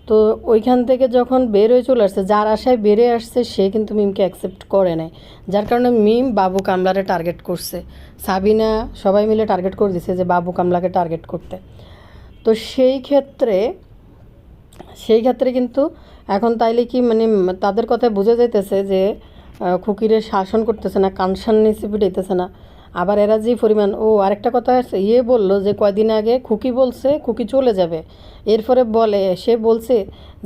তো ওইখান থেকে যখন বের হয়ে চলে আসছে, যার আশায় বেরিয়ে আসছে সে কিন্তু মিমকে অ্যাকসেপ্ট করে নাই, যার কারণে মিম বাবু কামলারে টার্গেট করছে। সাবিনা সবাই মিলে টার্গেট করে দিছে যে বাবু কামলাকে টার্গেট করতে। তো সেই ক্ষেত্রে কিন্তু এখন তাইলে কি মানে তাদের কথায় বোঝা যাইতেছে যে খুকিরে শাসন করতেছে না, কানসান নিচে পিটাইতেছে না। আবার এরা যে পরিমাণ, আরেকটা কথা আছে, বললো যে কয়দিন আগে খুকি বলছে খুকি চলে যাবে, এরপরে সে বলছে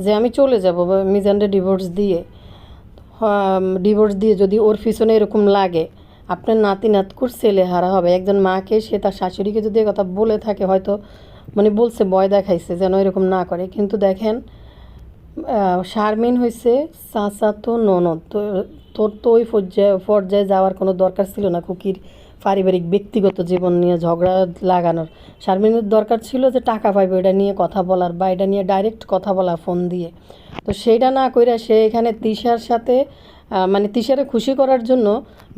যে আমি চলে যাব মিজানরে ডিভোর্স দিয়ে যদি ওর পিছনে এরকম লাগে আপনার নাতকুর ছেলে হারা হবে। একজন মাকে সে তার শাশুড়িকে যদি কথা বলে থাকে, হয়তো মানে বলছে, ভয় দেখাইছে যেন এরকম না করে। কিন্তু দেখেন শারমিন হয়েছে চাচাতো ননদ, তোর তো ওই পর্যায়ে যাওয়ার কোনো দরকার ছিল না খুকির পারিবারিক ব্যক্তিগত জীবন নিয়ে ঝগড়া লাগানোর। শারমিনের দরকার ছিল যে টাকা পাইবে এটা নিয়ে কথা বলার, বা এটা নিয়ে ডাইরেক্ট কথা বলা ফোন দিয়ে। তো সেইটা না কইরা সে এখানে তিশার সাথে মানে তিশারে খুশি করার জন্য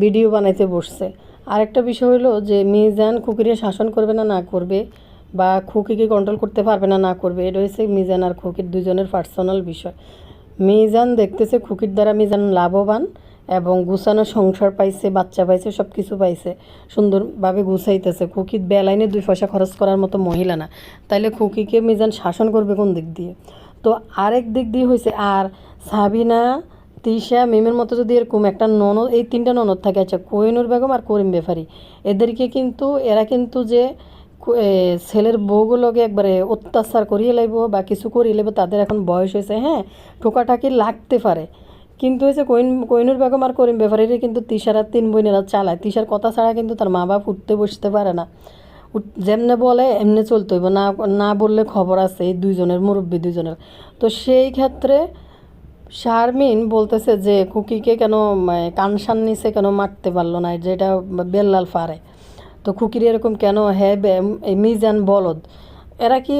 ভিডিও বানাইতে বসছে। আরেকটা বিষয় হলো যে মিজান খুকিরে শাসন করবে না করবে, বা খুকিকে কন্ট্রোল করতে পারবে না করবে, এটা হচ্ছে মিজান আর খুকির দুজনের পার্সোনাল বিষয়। মিজান দেখতেছে খুকির দ্বারা মিজান লাভবান এবং গুছানো সংসার পাইছে, বাচ্চা পাইছে, সব কিছু পাইছে, সুন্দরভাবে গুছাইতেছে। খুকির বেলাইনে 2 পয়সা খরচ করার মতো মহিলা না, তাইলে খুকিকে মিজান শাসন করবে কোন দিক দিয়ে? তো আরেক দিক দিয়ে হয়েছে, আর সাবিনা, তিশা, মিমের মতো যদি এরকম একটা ননদ, এই 3টা ননদ থাকে, আচ্ছা কোহিনুর বেগম আর করিম বেফারি, এরা কিন্তু যে ছেলের বউগুলোকে একবারে অত্যাচার করিয়ে লাইব বা কিছু করিয়ে লাইব, তাদের এখন বয়স হয়েছে, হ্যাঁ ঠোকাঠাকি লাগতে পারে, কিন্তু হয়েছে কোহিনুর বেগম আর করিম ব্যাপারীরা কিন্তু তিশার আর 3 বোনেরা চালায়। তিশার কথা ছাড়া কিন্তু তার মা বাপ উঠতে বসতে পারে না, যেমনে বলে এমনি চলতে হইব, না বললে খবর আছে এই মুরব্বী দুইজনের। তো সেই ক্ষেত্রে শারমিন বলতেছে যে খুকিকে কেন কানসান নিচে কেন মারতে পারলো না, যেটা বেল্লাল পারে, তো খুকির এরকম কেন? হ্যাঁ মিজান বলদ,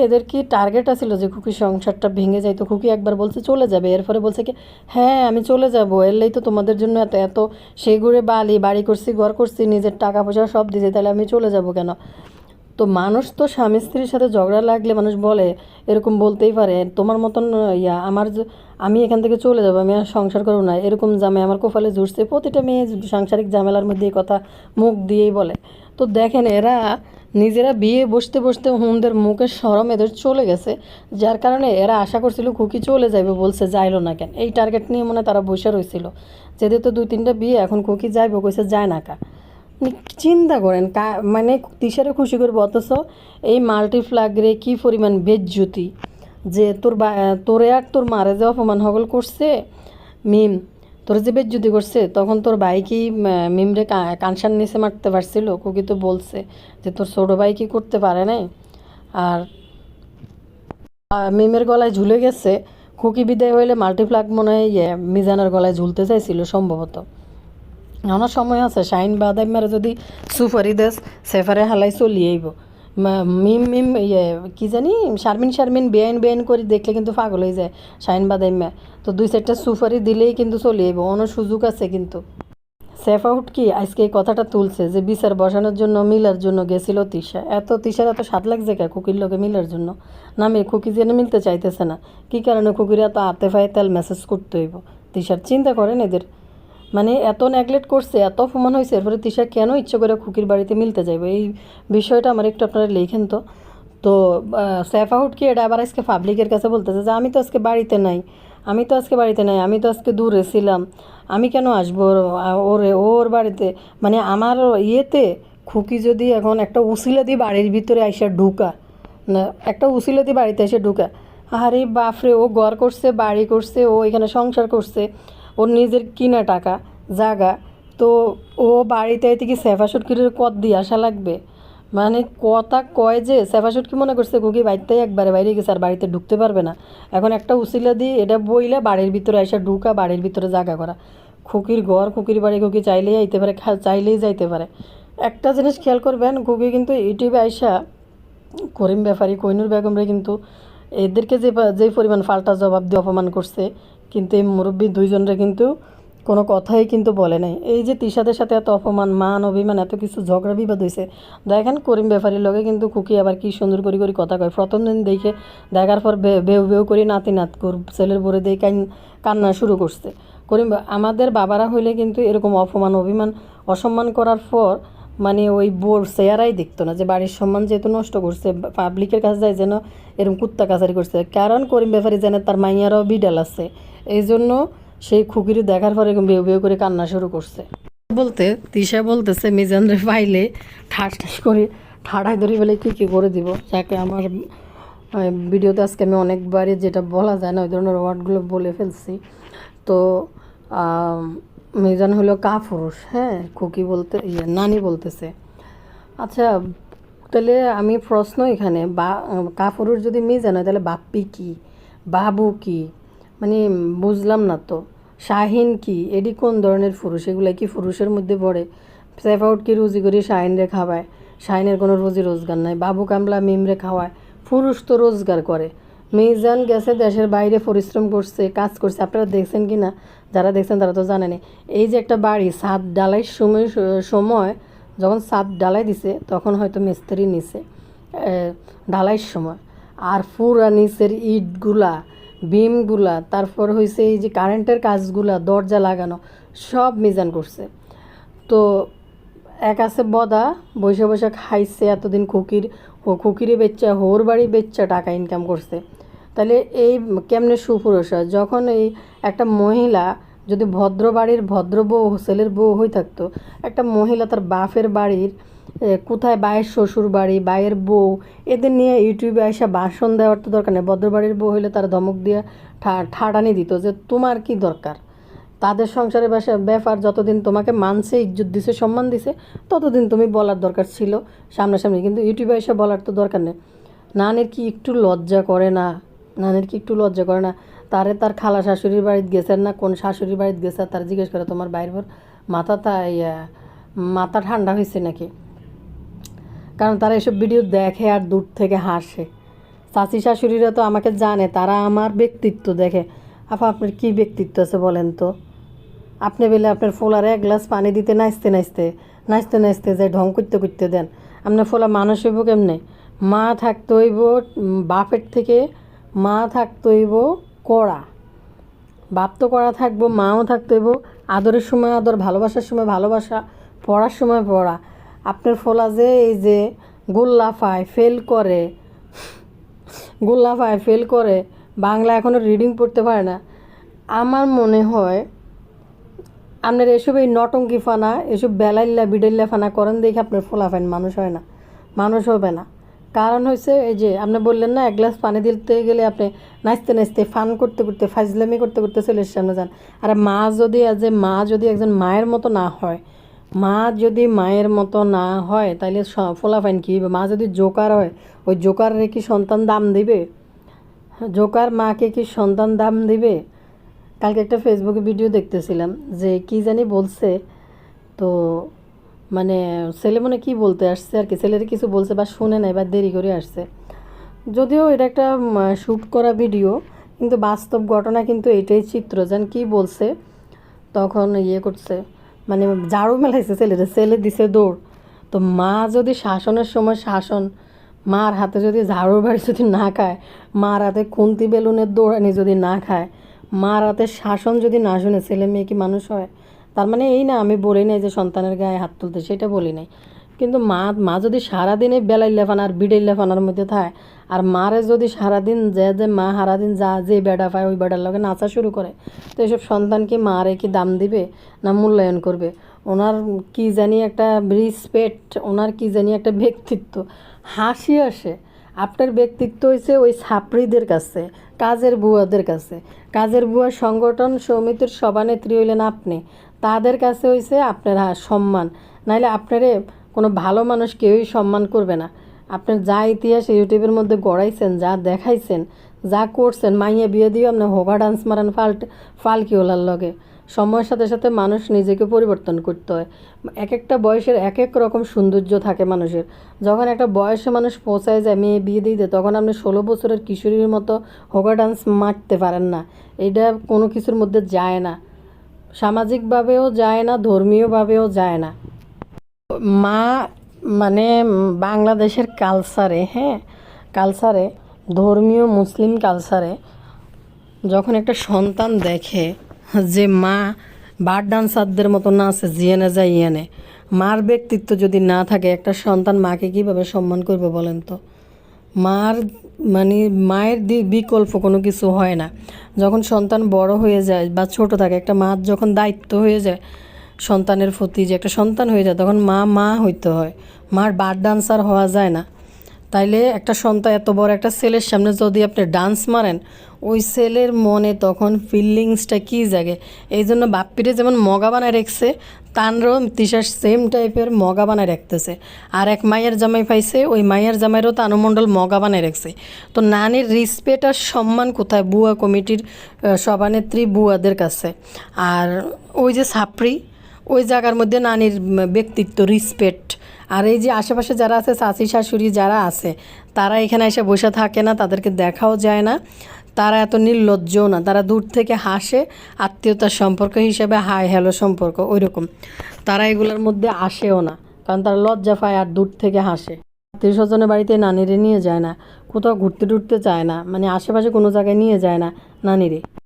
এদের কি টার্গেট আছিল যে খুকির সংসারটা ভেঙে যায়? তো খুকি একবার বলছে চলে যাবে, এরপরে বলছে কি হ্যাঁ আমি চলে যাব, এলেই তো তোমাদের জন্য এত এত সেই ঘুরে বাড়ি করছি, ঘর করছি, নিজের টাকা পয়সা সব দিয়েছি, তাহলে আমি চলে যাব কেন? তো মানুষ তো স্বামী স্ত্রীর সাথে ঝগড়া লাগলে মানুষ বলে, এরকম বলতেই পারে, তোমার মতন আমি এখান থেকে চলে যাবো, আমি আর সংসার করবো না, এরকম জামাই আমার কপালে জুড়ছে। প্রতিটা মেয়ে সাংসারিক ঝামেলার মধ্যে এই কথা মুখ দিয়েই বলে। তো দেখেন এরা নিজেরা বিয়ে বসতে হুনদের মুখের শরম এদের চলে গেছে, যার কারণে এরা আশা করছিল খুকি চলে যাবে, বলছে যাইলো না কেন, এই টার্গেট নিয়ে মনে তারা বসে রয়েছিল। যেদের তো 2-3টা বিয়ে, এখন খুকি যাইবো কইছে যায় না কা। চিন্তা করেন মানে তিশারে খুশি করবো, অথচ এই মাল্টিপ্লাগরে কি পরিমাণ বেজ্জুতি, যে তোরে আর তোর মারে যে অপমান হগল করছে মিম, তোর যে বেজ্জুতি করছে, তখন তোর ভাই কি মিমরে কানসার নিচে মারতে পারছিল? খুকি তো বলছে যে তোর ছোটো ভাই কি করতে পারে নাই। আর মিমের গলায় ঝুলে গেছে, খুকি বিদায় হইলে মাল্টিপ্লাগ মনে হয় মিজানের গলায় ঝুলতে চাইছিল সম্ভবত। আমার সময় আছে, শাইন বাদাইমারে যদি সুপারি দেশ সেফারে হালাই চলিয়ে আইব। মিম কি জানি শারমিন বেআইন করে দেখলে কিন্তু পাগল হয়ে যায় শাইন বাদাইমা। তো 2-4টা সুপারি দিলেই কিন্তু চলিয়ে আইব, অন্য সুযোগ আছে কিন্তু। সেফাউট কি আজকে এই কথাটা তুলছে যে বিচার বসানোর জন্য মিলার জন্য গেছিল তিশার এত স্বাদ লাগছে কে খুকির লোকে মিলার জন্য? খুকি যেন মিলতে চাইতেছে না, কি কারণে খুকির এত আতে ফায়ে তেল মেসেজ করতে হইব তিশার? চিন্তা করেন এদের, মানে এত নেগলেক্ট করছে, এত অপমান হয়েছে, এরপরে তিশা কেন ইচ্ছে করে খুকির বাড়িতে মিলতে যাইব? এই বিষয়টা আমার একটু আপনারা লেখেন তো। তো সেফাউট কি এটা আবার আজকে পাবলিকের কাছে বলতেছে যে আমি তো আজকে বাড়িতে নাই, আমি তো আজকে দূরে ছিলাম, আমি কেন আসবো ওর বাড়িতে? মানে আমার ইয়েতে খুকি যদি এখন একটা উসিলা দিয়ে বাড়ির ভিতরে আইসা ঢুকা, না একটা উসিলা দিয়ে বাড়িতে এসে ঢুকা, আরে বাপরে, ও ঘর করছে, বাড়ি করছে, ও এখানে সংসার করছে, ওর নিজের কিনা টাকা জাগা, তো ও বাড়িতে আইতে কি সেফা সুটকির কদ দিয়ে আসা লাগবে? মানে কথা কয় যে সেফাশুট কি মনে করছে খুকি বাড়িতে একবারে বাইরে গেছে আর বাড়িতে ঢুকতে পারবে না, এখন একটা উসিলা দিয়ে এটা বইলে বাড়ির ভিতরে এসে ঢুকা, বাড়ির ভিতরে জায়গা করা। খুকির ঘর, খুকির বাড়ি, খুকি চাইলেই আইতে পারে, চাইলেই যাইতে পারে। একটা জিনিস খেয়াল করবেন, খুকি কিন্তু ইউটিউবে আইসা করিম ব্যাপারী, কইনুর বেগমরে কিন্তু এদেরকে যে পরিমাণ পাল্টা জবাব দিয়ে অপমান করছে, কিন্তু এই মুরব্বী দুইজনরে কিন্তু কোনো কথাই কিন্তু বলে নাই। এই যে তিশাদের সাথে এত অপমান, মান অভিমান, এত কিছু ঝগড়া বিবাদ হয়েছে, দেখেন করিম ব্যাপারীর লগে কিন্তু খুকি আবার কি সুন্দর করে করে কথা কয়। প্রথম দিন দেখে দেখার পর বেউ বেউ করে নাতি নাত ছেলের বরে দিয়ে কান্না শুরু করছে। করিম আমাদের বাবারা হইলে কিন্তু এরকম অপমান অভিমান অসম্মান করার পর মানে ওই বোর চেয়ারাই দেখতো না, যে বাড়ির সম্মান যেহেতু নষ্ট করছে, পাবলিকের কাছে যায় যেন এরকম কুত্তা কাছারি করছে। কারণ করিম ব্যাপারী যেন তার মাইয়ারও বিডাল আছে, এই জন্য সেই খুকিরি দেখার পরে এরকম বেউ বেউ করে কান্না শুরু করছে। বলতে তিশা বলতেছে মিজানরে পাইলে ঠাস ঠাস করে ঠাড়াই ধরে ফেলে কী করে দিব। যাকে আমার ভিডিওতে আজকে আমি অনেকবারই যেটা বলা যায় না ওই ধরনের ওয়ার্ডগুলো বলে ফেলছি। তো মিজান হলো কাপুরুষ, হ্যাঁ, খুকি বলতে নানি বলতেছে। আচ্ছা, তাহলে আমি প্রশ্ন এখানে, কাপুরুষ যদি মিজান হয় তাহলে বাপ্পি কি, বাবু কি, মানে বুঝলাম না তো। শাহিন কি, এডি কোন ধরনের পুরুষ, এগুলো কি পুরুষের মধ্যে পড়ে? সেফ আউট কি রুজি করে শাহিনরে খাওয়ায়, শাহিনের কোনো রুজি রোজগার নাই। বাবু কামলা মিমরে খাওয়ায়, পুরুষ তো রোজগার করে। মিজান গেছে দেশের বাইরে, পরিশ্রম করছে, কাজ করছে, আপনারা দেখছেন কি না? যারা দেখছেন তারা তো জানেনি। এই যে একটা বাড়ি ছাদ ডালাইয়ের সময় যখন ছাদ ডালাই দিছে তখন হয়তো মিস্ত্রি নিছে ঢালাইয়ের সময়, আর পুরা নিচের ইটগুলা, বিমগুলা, তারপর হয়েছে এই যে কারেন্টের কাজগুলা, দরজা লাগানো, সব মিজান করছে। তো এক আছে বদা বসে বসে খাইছে এতদিন, খুকিরে বেচ্চা, হোর বাড়ি বেচ্চা টাকা ইনকাম করছে। তাহলে এই কেমনে সুপুরুষ হয়? যখন এই একটা মহিলা যদি ভদ্র বাড়ির ভদ্র বউ, ছেলের বউ হয়ে থাকতো, একটা মহিলা তার বাপের বাড়ির কোথায় বায়ের শ্বশুর বাড়ি, বায়ের বউ, এদের নিয়ে ইউটিউবে এসে ভাষণ দেওয়ার তো দরকার নেই। ভদ্র বাড়ির বউ হইলে তার ধমক দিয়ে ঠাড়ানি দিত যে তোমার কি দরকার। তাদের সংসারের ব্যাপার যতদিন তোমাকে মানছে, ইজ্জত দিছে, সম্মান দিছে, ততদিন তুমি বলার দরকার ছিল সামনাসামনি, কিন্তু ইউটিউবে এসে বলার তো দরকার নেই। নানের কি একটু লজ্জা করে না? নানের কি একটু লজ্জা করে না? তারে তার খালা শাশুড়ির বাড়িতে গেছেন না, কোন শাশুড়ির বাড়িতে গেছে, তার জিজ্ঞেস করে তোমার বাইরের মাথা ঠান্ডা হয়েছে নাকি? কারণ তারা এসব ভিডিও দেখে আর দূর থেকে হাসে। চাচি শাশুড়িরা তো আমাকে জানে, তারা আমার ব্যক্তিত্ব দেখে। আপনার কি ব্যক্তিত্ব আছে বলেন তো? আপনি বেলে আপনার ফোলারে এক গ্লাস পানি দিতে নাচতে নাচতে নাচতে নাচতে যায় ঢং করতে করতে দেন। আপনার ফোলা মানুষ হইব কেমনে? মা থাকতে হইব বাপের থেকে, মা থাকতে হইব কড়া, বাপ তো কড়া থাকবো, মাও থাকতে হইব আদরের সময় আদর, ভালোবাসার সময় ভালোবাসা, পড়ার সময় পড়া। আপনার ফোলা যে এই যে গোল্লাফায় ফেল করে, বাংলা এখনও রিডিং পড়তে পারে না। আমার মনে হয় আপনার এসব এই নটঙ্কি ফানা, এসব বেলাইল্লা বিডাইল্লা ফানা করেন দেখে আপনার ফোলাফাইন মানুষ হয় না, মানুষ হবে না। কারণ হচ্ছে এই যে আপনি বললেন না এক গ্লাস পানি দিতে গেলে আপনি নাচতে নাচতে ফান করতে করতে ফাজলামি করতে করতে ছেলের সামনে যান। আর মা যদি একজন মায়ের মতো না হয়, মা যদি মায়ের মতো না হয় তাহলে ফোলাফাইন কী হবে? মা যদি জোকার হয়, ওই জোকারে কি সন্তান দাম দিবে? জোকার মাকে কি সন্তান দাম দিবে? কালকে একটা ফেসবুকে ভিডিও দেখতেছিলাম, যে কি জানি বলছে, তো মানে ছেলে মনে কি বলতে আসছে আর কি, ছেলের কিছু বলছে বা শুনে নাই বা দেরি করে আসছে। যদিও এটা একটা শ্যুট করা ভিডিও, কিন্তু বাস্তব ঘটনা কিন্তু এটাই চিত্র। যেন কি বলছে, তখন করছে, মানে ঝাড়ু মেলাইছে ছেলে দিছে দৌড়। তো মা যদি শাসনের সময় মার হাতে যদি ঝাড়ু বাড়ি যদি না খায়, মার হাতে খুন্তি বেলুনের দৌড়ানি যদি না খায়, মার হাতে শাসন যদি না শুনে, ছেলে মেয়ে কি মানুষ হয়? তার মানে এই না, আমি বলি নাই যে সন্তানের গায়ে হাত তুলতে, সেটা বলি নাই। কিন্তু মা যদি সারাদিন এই বেলাই লেফানা আর বিড়াই লেফানার মধ্যে থাকে, আর মারে যদি সারাদিন যে মা সারাদিন যে বেড়া পায় ওই বেড়ার লগে নাচা শুরু করে, তো এসব সন্তান কি মারে কি দাম দিবে না মূল্যায়ন করবে? ওনার কি জানি একটা রিসপেক্ট, ওনার কি জানি একটা ব্যক্তিত্ব, হাসি আসে। আপনার ব্যক্তিত্ব হয়েছে ওই ছাপড়িদের কাছে, কাজের বুয়াদের কাছে। কাজের বুয়া সংগঠন সমিতির সভানেত্রী হইলেন আপনি, তাদের কাছে হয়েছে আপনার সম্মান। নাইলে আপনারে কোনো ভালো মানুষ কেউই সম্মান করবে না। আপনার যা ইতিহাস ইউটিউবের মধ্যে গড়াইছেন, যা দেখাইছেন, যা করছেন, মাইয়া বিয়ে দিয়ে আপনি হোগা ডান্স মারান ফালকিওলার লগে। সময়ের সাথে সাথে মানুষ নিজেকে পরিবর্তন করতে হয়। এক একটা বয়সের এক এক রকম সৌন্দর্য থাকে মানুষের। যখন একটা বয়সে মানুষ পৌঁছায় যায় মেয়ে বিয়ে দিতে, তখন আপনি 16 বছরের কিশোরীর মতো হোগা ডান্স মারতে পারেন না। এটা কোনো কিছুর মধ্যে যায় না, সামাজিকভাবেও যায় না, ধর্মীয়ভাবেও যায় না। মা মানে বাংলাদেশের কালচারে, হ্যাঁ, কালচারে, ধর্মীয় মুসলিম কালচারে যখন একটা সন্তান দেখে যে মা বার ডান্সারদের মতো নাচে জিয়ানে যায় ইয়ানে, মার ব্যক্তিত্ব যদি না থাকে, একটা সন্তান মাকে কীভাবে সম্মান করবে বলেন তো? মার মানে মায়ের বিকল্প কোনো কিছু হয় না। যখন সন্তান বড় হয়ে যায় বা ছোট থাকে, একটা মার যখন দায়িত্ব হয়ে যায় সন্তানের প্রতি, যে একটা সন্তান হয়ে যায়, তখন মা হইতে হয়। মার বার ডান্সার হওয়া যায় না। তাইলে একটা সন্তান এত বড় একটা ছেলের সামনে যদি আপনি ডান্স মারেন, ওই ছেলের মনে তখন ফিলিংসটা কী জাগে। এই জন্য বাপ্পিরে যেমন মগা বানায় রেখছে, তানরও তিশার সেম টাইপের মগা বানায় রাখতেছে। আর এক মায়ের জামাই পাইছে, ওই মায়ের জামাইরও তানুমণ্ডল মগা বানায় রাখছে। তো নানির রেসপেক্ট আর সম্মান কোথায়? বুয়া কমিটির সভানেত্রী বুয়াদের কাছে। আর ওই যে ছাপড়ি, ওই জায়গার মধ্যে নানির ব্যক্তিত্ব, রিসপেক্ট। আর এই যে আশেপাশে যারা আছে, চাচি শাশুড়ি যারা আছে, তারা এখানে এসে বসে থাকে না, তাদেরকে দেখাও যায় না। তারা এত নির্লজ্জও না, তারা দূর থেকে হাসে, আত্মীয়তার সম্পর্ক হিসেবে হাই হ্যালো সম্পর্ক ওই রকম। তারা এগুলোর মধ্যে আসেও না, কারণ তারা লজ্জা পায় আর দূর থেকে হাসে। আত্মীয় স্বজনের বাড়িতে নানিরে নিয়ে যায় না, কোথাও ঘুরতে টুরতে চায় না, মানে আশেপাশে কোনো জায়গায় নিয়ে যায় না নানিরে।